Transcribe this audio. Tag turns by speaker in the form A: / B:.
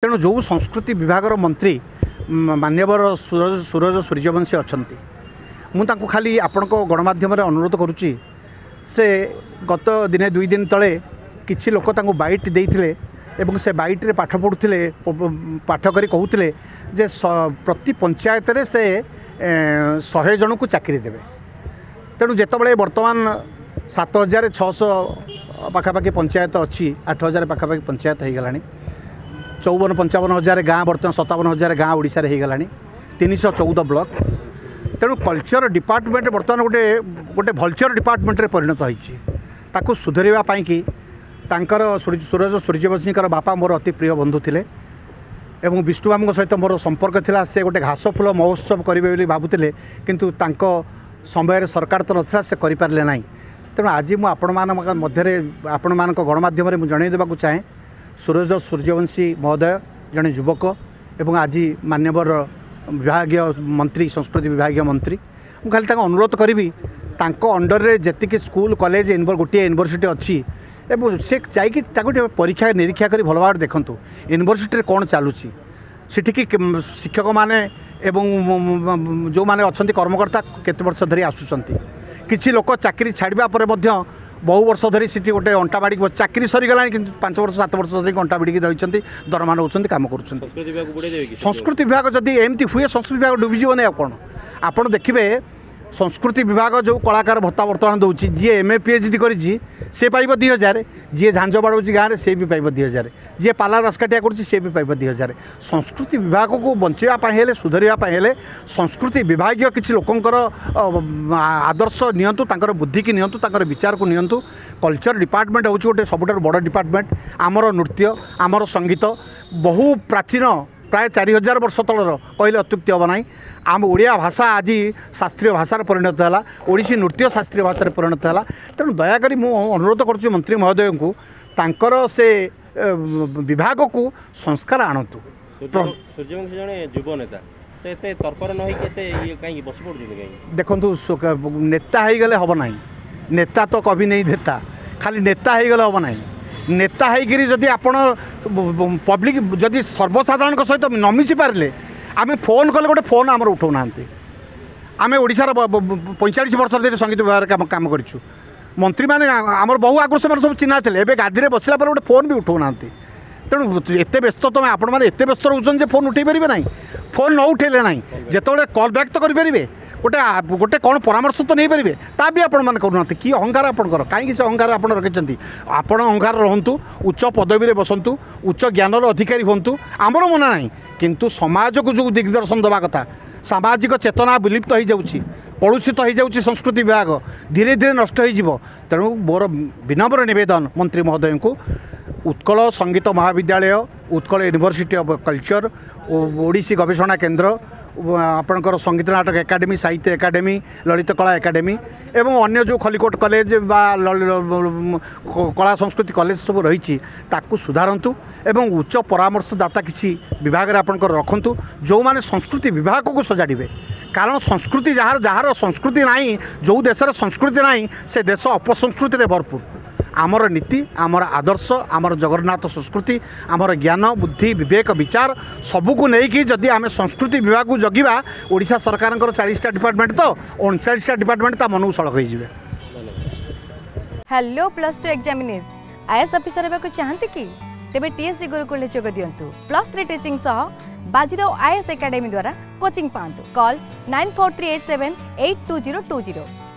A: तेणु जो संस्कृति विभाग मंत्री मान्यवर सूरज सूर्यवंशी अच्छा मुझे खाली आपण गणमाध्यम अनुरोध करुच्ची से गत दिने 2 दिन तले किसी लोक बाइट देते एवं से बाइट रे पाठ पढ़ुले पाठ करी कहते जे प्रति पंचायत रे से 100 जन को चाकरी देवे। तेणु जितेबाला बर्तमान 7600 पाखापाखि पंचायत अच्छी 8000 पाखापाखि पंचायत हो गलानी 54-55 हजार गाँ बर्तमान 57,000 गाँ ओडिशा रे हो गलानी 314 ब्लॉक। तेणु कल्चर डिपार्टमेंट बर्तमान गोटे गोटे भल्चर डिपार्टमेंट रे परिणत होती सुधरवा कि तांकर सूरज सूर्यवंशी बापा मोर अति प्रिय बंधु थिले एवं विष्णुबाबू सहित मोर संपर्क थिला। से गोटे घास फूल महोत्सव करेंगे भावुले किंतु तांको समय सरकार तो नाला से करें ना। तेणु आज मुझे मध्य आपण मान गणमाध्यम जन देवाक चाहे सूरज सूर्यवंशी महोदय जड़े युवक एवं आज मान्यवर विभागीय मंत्री संस्कृति विभागीय मंत्री मुझे खाली अनुरोध करी अंडर रे जेतिक स्कूल कॉलेज गोटे यूनिवर्सिटी अच्छी एवं से जाकि परीक्षा निरीक्षा कर भल भाव देखूँ यूनिवर्सिटी कौन चलुची सेठिकी शिक्षक माने एवं जो माने अच्छा कर्मकर्ता केते वर्ष धरी आसुचंती किछि लोक चाकरी छाड़िबा परे मध्य बहु वर्ष धरी सीटी गोटे अंटा बाड़ी चाकरी सरीगला कि 5 वर्ष 7 वर्ष धरी अंटा बाड़ी रही दरमा नौ काम कर संस्कृति विभाग जदि एमती हुए संस्कृति विभाग डूबीजी ना कौन आपड़ देखिए संस्कृति विभाग जो कलाकार भत्ता बर्तमान दूसरी जी एम ए PhD करी सी पाइब 2000 जी झांझ बाड़ूँ गाँव में सी भी पाइब 2000 जी पाला दासकाटिया कर सी भी पाइब 2000 संस्कृति विभाग को बचाइवाई सुधरवाई संस्कृति विभाग किसी लोकंर आदर्श नियंतु तांकर बुद्धि की नियंतु तांकर विचार को नियंतु कल्चर डिपार्टमेंट हूँ गोटे सबुठार बड़ डिपार्टमेंट आमर नृत्य आमर संगीत बहु प्राचीन प्राय 4000 वर्ष तलर कहले अत्युक्ति हम ना। आम ओडिया भाषा आज शास्त्रीय भाषार परिणत है ओडिसी नृत्य शास्त्रीय भाषा परिणत है। तेणु दयाकोरी मु अनुरोध करुच्ची मंत्री महोदय को तांकर से विभाग को संस्कार आणतु।
B: सूर्यवंशी जने युव नेता एते तर्पर न होई बस पड़
A: देखु नेता हो गले हम ना नेता तो कभी नहीं देता खाली नेता हो गले हम ना नेता होगी जदि आपण पब्लिक जदि सर्वसाधारण सहित न मिशि पारे आम फोन कले गोटे फोन आमर उठाऊ ना आम ओडार 45 वर्ष धरी संगीत विभाग काम करूँ मंत्री मैंने आमर बहु आगुरी से सब चिन्हा थे एवं गादी बसला गोटे फोन भी उठाऊ ना। तेणु एत व्यस्त तुम आपण मैंने एत व्यस्त रोचे फोन उठे पारे ना फोन न उठेले ना जिते कल बैक तो करेंगे गोटे गोटे कौन परामर्श तो नहीं पारे ता भी आपण मैंने करूना कि अहंकार आपंकर कहीं से अहंकार आप रखिंट आपण अहंकार रहतु उच्च पदवी बसतु उच्च ज्ञानर अधिकारी हूँ आमर मना ना किंतु समाज को जो दिग्दर्शन देवा कथा सामाजिक चेतना विलिप्त हो जाऊँगी कलुषित हो जाऊँगी संस्कृति विभाग धीरे धीरे नष्ट हो। तेणु मोर विनम्र निवेदन मंत्री महोदय को Utkal Sangeet Mahavidyalaya Utkal university of culture Odissi Gabeshana Kendra आपणकर संगीत नाटक एकाडेमी साहित्य एकाडेमी ललित कला एकाडेमी एवं अन्य जो खलिकोट कॉलेज बा कला संस्कृति कॉलेज सब रही सुधारतु एवं उच्च परामर्शदाता किसी विभाग में आपणकर रखु जो माने संस्कृति विभाग को सजाड़े कारण संस्कृति जार जार संस्कृति नहीं जो देशर संस्कृति नहीं से देश अपसंस्कृति भरपूर आमर नीति आमर आदर्श आमर जगन्नाथ संस्कृति आमर ज्ञान बुद्धि विवेक विचार सबको लेकिन जदि आम संस्कृति विभाग को जगिबा ओडिशा सरकार 40टा डिपार्टमेंट तो 39टा डिपार्टमेंट ता मनू सड़क हो।
C: हेलो +2 एग्जामिनीज आईएएस ऑफिसर हेबाकु चाहते कि तेबे टीएसजी गुरुकुल जोग दियंतु +3 टीचिंग सह बाजीराव आईएएस एकेडमी द्वारा कोचिंग पांतु। कॉल 9438782020।